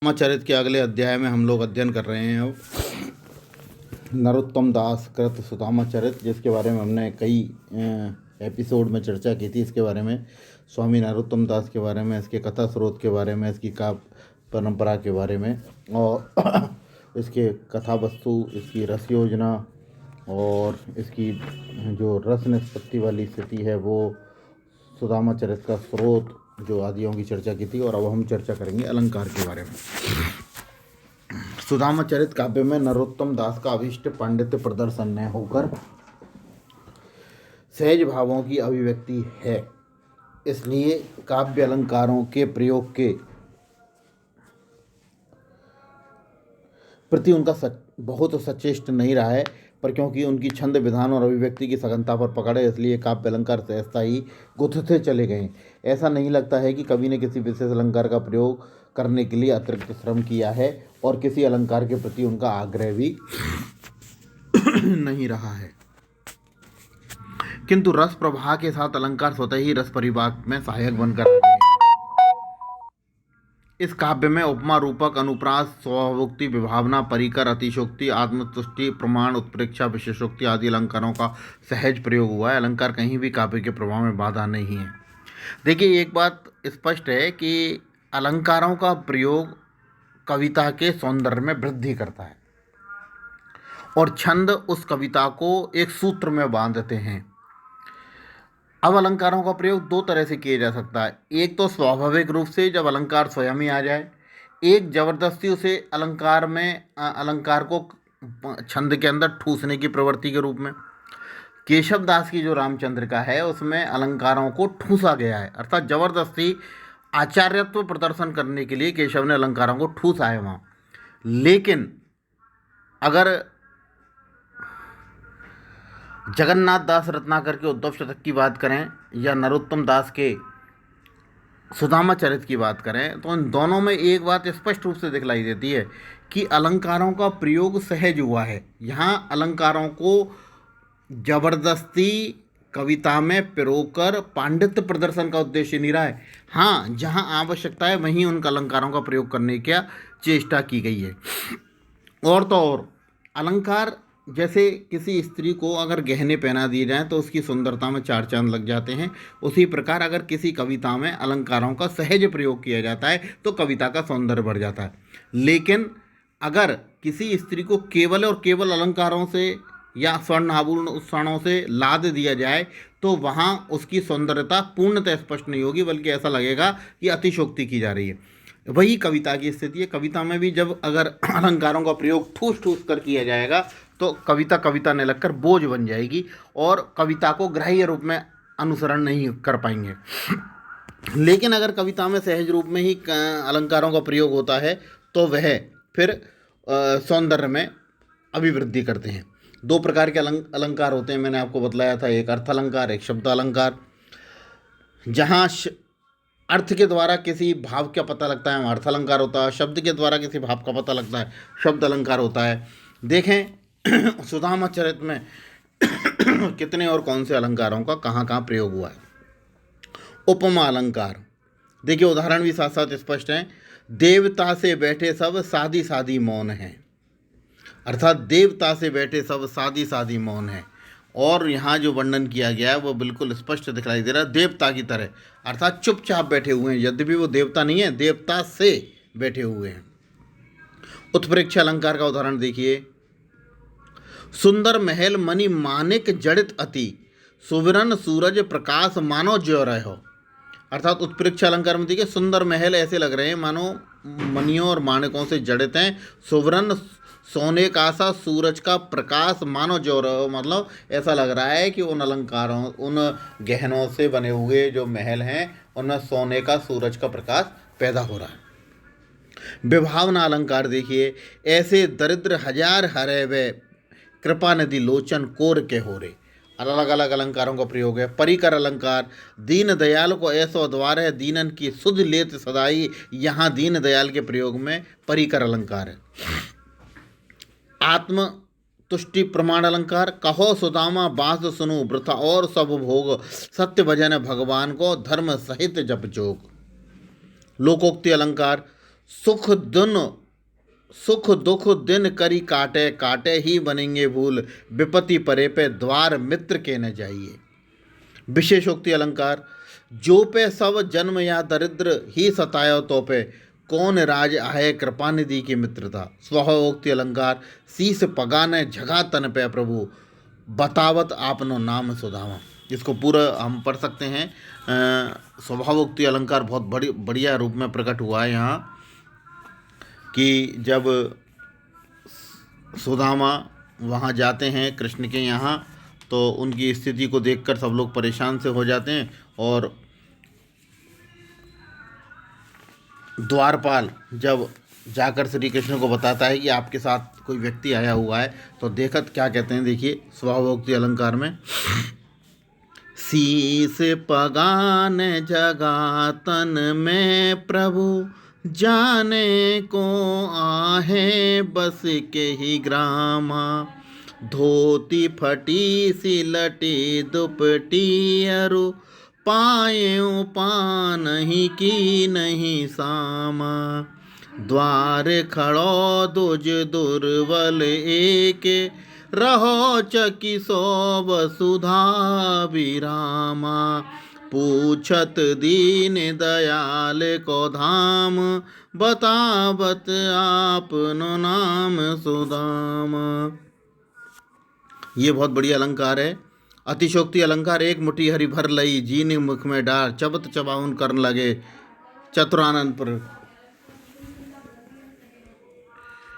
रामचरित के अगले अध्याय में हम लोग अध्ययन कर रहे हैं अब नरोत्तम दास कृत सुदामा चरित, जिसके बारे में हमने कई एपिसोड में चर्चा की थी। इसके बारे में स्वामी नरोत्तम दास के बारे में, इसके कथा स्रोत के बारे में, इसकी काव्य परंपरा के बारे में और इसके कथा वस्तु, इसकी रस योजना और इसकी जो रस निष्पत्ति वाली स्थिति है वो सुदामा चरित का स्रोत जो आदियों की चर्चा की थी। और अब हम चर्चा करेंगे अलंकार के बारे में। सुदामा चरित काव्य में नरोत्तम दास का अभीष्ट पांडित्य प्रदर्शन न होकर सहज भावों की अभिव्यक्ति है, इसलिए काव्य अलंकारों के प्रयोग के प्रति उनका बहुत सचेष्ट नहीं रहा है, पर क्योंकि उनकी छंद विधान और अभिव्यक्ति की सघनता पर पकड़ है, इसलिए काव्य अलंकार सहजता ही गुथते चले गए। ऐसा नहीं लगता है कि कवि ने किसी विशेष अलंकार का प्रयोग करने के लिए अतिरिक्त श्रम किया है और किसी अलंकार के प्रति उनका आग्रह भी नहीं रहा है, किंतु रस प्रवाह के साथ अलंकार स्वतः ही रस परिवाह में सहायक बनकर आ गए। इस काव्य में उपमा, रूपक, अनुप्रास, स्वभोक्ति, विभावना, परिकर, अतिशोक्ति, आत्मतुष्टि, प्रमाण, उत्प्रेक्षा, विशेषोक्ति आदि अलंकारों का सहज प्रयोग हुआ है। अलंकार कहीं भी काव्य के प्रभाव में बाधा नहीं है। देखिए, एक बात स्पष्ट है कि अलंकारों का प्रयोग कविता के सौंदर्य में वृद्धि करता है और छंद उस कविता को एक सूत्र में बांधते हैं। अब अलंकारों का प्रयोग दो तरह से किया जा सकता है। एक तो स्वाभाविक रूप से, जब अलंकार स्वयं ही आ जाए। एक जबरदस्ती उसे अलंकार को छंद के अंदर ठूसने की प्रवृत्ति के रूप में। केशव दास की जो रामचंद्र का है उसमें अलंकारों को ठूसा गया है, अर्थात जबरदस्ती आचार्यत्व प्रदर्शन करने के लिए केशव ने अलंकारों को ठूसा है वहाँ। लेकिन अगर जगन्नाथ दास रत्नाकर के उद्धव शतक की बात करें या नरोत्तम दास के सुदामा चरित की बात करें, तो इन दोनों में एक बात स्पष्ट रूप से दिखलाई देती है कि अलंकारों का प्रयोग सहज हुआ है। यहाँ अलंकारों को जबरदस्ती कविता में पिरोकर पांडित्य प्रदर्शन का उद्देश्य नहीं रहा है। हाँ, जहाँ आवश्यकता है वहीं उन अलंकारों का प्रयोग करने की चेष्टा की गई है। और तो और अलंकार, जैसे किसी स्त्री को अगर गहने पहना दिए जाएं तो उसकी सुंदरता में चार चांद लग जाते हैं, उसी प्रकार अगर किसी कविता में अलंकारों का सहज प्रयोग किया जाता है तो कविता का सौंदर्य बढ़ जाता है। लेकिन अगर किसी स्त्री को केवल और केवल अलंकारों से या स्वर्ण आभूषणों से लाद दिया जाए तो वहाँ उसकी सौंदर्यता पूर्णतः स्पष्ट नहीं होगी, बल्कि ऐसा लगेगा कि अतिशोक्ति की जा रही है। वही कविता की स्थिति है। कविता में भी जब अगर अलंकारों का प्रयोग ठूस ठूस कर किया जाएगा तो कविता ने लगकर बोझ बन जाएगी और कविता को ग्राह्य रूप में अनुसरण नहीं कर पाएंगे। लेकिन अगर कविता में सहज रूप में ही अलंकारों का प्रयोग होता है तो वह फिर सौंदर्य में अभिवृद्धि करते हैं। दो प्रकार के अलंकार होते हैं, मैंने आपको बतलाया था, एक अर्थ अलंकार, एक शब्द अलंकार। जहाँ अर्थ के द्वारा किसी भाव का पता लगता है वहाँ अर्थ अलंकार होता है, शब्द के द्वारा किसी भाव का पता लगता है शब्द अलंकार होता है। देखें सुदामा चरित में कितने और कौन से अलंकारों का कहाँ कहाँ प्रयोग हुआ है। उपमा अलंकार, देखिए उदाहरण भी साथ साथ स्पष्ट हैं। देवता से बैठे सब सादी सादी मौन हैं, अर्थात देवता से बैठे सब सादी सादी मौन हैं। और यहाँ जो वर्णन किया गया है वो बिल्कुल स्पष्ट दिखाई दे रहा है, देवता की तरह, अर्थात चुपचाप बैठे हुए हैं, यद्यपि वो देवता नहीं है, देवता से बैठे हुए हैं। उत्प्रेक्षा अलंकार का उदाहरण देखिए। सुंदर महल मणि मानिक जड़ित अति, सुवरन सूरज प्रकाश मानो ज्यो रहो। अर्थात उत्प्रेक्षा अलंकार में देखिए सुंदर महल ऐसे लग रहे हैं मानो मणियों और माणिकों से जड़ित हैं। सुवरन सोने का सा, सूरज का प्रकाश मानो जो रहो, मतलब ऐसा लग रहा है कि उन अलंकारों, उन गहनों से बने हुए जो महल हैं उनमें सोने का, सूरज का प्रकाश पैदा हो रहा है। विभावना अलंकार देखिए। ऐसे दरिद्र हजार हरे वे, कृपा नदी लोचन कोर के हो रे। अलग अलग अलंकारों का प्रयोग है। परिकर अलंकार, दीन दयाल को ऐसो द्वार है, दीनन की सुध लेत सदाई। यहाँ दीन दयाल के प्रयोग में परिकर अलंकार है। आत्म तुष्टि प्रमाण अलंकार, कहो सुदामा बास सुनो वृथा और सब भोग, सत्य भजन भगवान को धर्म सहित जप जोग। लोकोक्ति अलंकार, सुख दिन सुख दुख दिन करी काटे, काटे ही बनेंगे भूल, विपत्ति परे पे द्वार मित्र के न जाइए। विशेषोक्ति अलंकार। जो पे सब जन्म या दरिद्र ही सतायो तो पे, कौन राज आहे कृपा निधि की मित्रता। स्वभावोक्ति अलंकार। शीस पगाने झगा तन पे प्रभु, बतावत आपनो नाम सुधामा। इसको पूरा हम पढ़ सकते हैं। स्वभावोक्ति अलंकार बहुत बढ़िया रूप में प्रकट हुआ है यहाँ कि जब सुदामा वहाँ जाते हैं कृष्ण के यहाँ, तो उनकी स्थिति को देखकर सब लोग परेशान से हो जाते हैं और द्वारपाल जब जाकर श्री कृष्ण को बताता है कि आपके साथ कोई व्यक्ति आया हुआ है, तो देखत क्या कहते हैं, देखिए स्वभावोक्ति अलंकार में। शीस पगान जगा तन में प्रभु, जाने को आहे बस के ही ग्रामा। धोती फटी सी लटी दुपटी अरु, पायो पान ही की नहीं सामा। द्वार खड़ो दुज दुर्बल एक, रहो चकी सो वसुधा विरामा। पूछत दीन दयाल को धाम, बतावत आपनो नाम सुदामा। ये बहुत बढ़िया अलंकार है। अतिशोक्ति अलंकार। एक मुट्ठी हरी भर लई, जीने मुख में डार, चबत चबाउन करन लगे चतुरानंद पर